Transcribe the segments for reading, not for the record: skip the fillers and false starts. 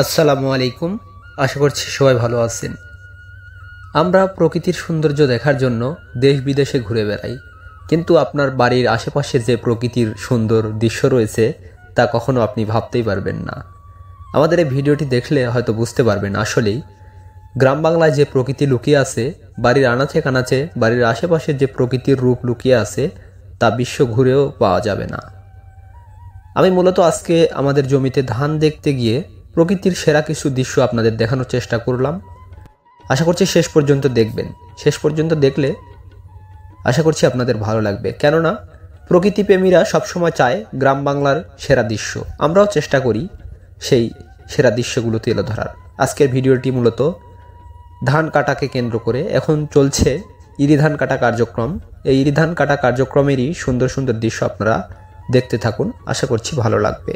আসসালামু আলাইকুম। আশা করছি সবাই ভালো আছেন। আমরা প্রকৃতির সৌন্দর্য দেখার জন্য দেশ বিদেশে ঘুরে বেড়াই, কিন্তু আপনার বাড়ির আশেপাশে যে প্রকৃতির সুন্দর দৃশ্য রয়েছে তা কখনো আপনি ভাবতেই পারবেন না। আমাদের এই ভিডিওটি দেখলে হয়তো বুঝতে পারবেন আসলেই গ্রাম বাংলায় যে প্রকৃতি লুকিয়ে আছে, বাড়ির আনাচে কানাচে বাড়ির আশেপাশে যে প্রকৃতির রূপ লুকিয়ে আছে তা বিশ্ব ঘুরেও পাওয়া যাবে না। আমি মূলত আজকে আমাদের জমিতে ধান দেখতে গিয়ে প্রকৃতির সেরা কিছু দৃশ্য আপনাদের দেখানোর চেষ্টা করলাম। আশা করছি শেষ পর্যন্ত দেখবেন। শেষ পর্যন্ত দেখলে আশা করছি আপনাদের ভালো লাগবে, কেননা প্রকৃতিপ্রেমীরা সবসময় চায় গ্রাম বাংলার সেরা দৃশ্য। আমরাও চেষ্টা করি সেই সেরা দৃশ্যগুলো তুলে ধরার। আজকের ভিডিওটি মূলত ধান কাটাকে কেন্দ্র করে। এখন চলছে ইরি ধান কাটা কার্যক্রম। এই ইরি ধান কাটা কার্যক্রমেরই সুন্দর সুন্দর দৃশ্য আপনারা দেখতে থাকুন, আশা করছি ভালো লাগবে।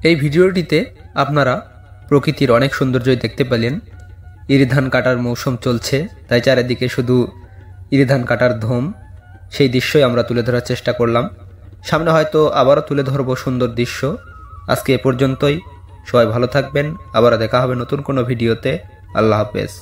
এই ভিডিওটিতে আপনারা প্রকৃতির অনেক সৌন্দর্যই দেখতে পেলেন। ইরি ধান কাটার মৌসুম চলছে, তাই চারিদিকে শুধু ইরি ধান কাটার ধুম। সেই দৃশ্যই আমরা তুলে ধরার চেষ্টা করলাম। সামনে হয়তো আবারও তুলে ধরবো সুন্দর দৃশ্য। আজকে এ পর্যন্তই। সবাই ভালো থাকবেন। আবারও দেখা হবে নতুন কোনো ভিডিওতে। আল্লাহ হাফেজ।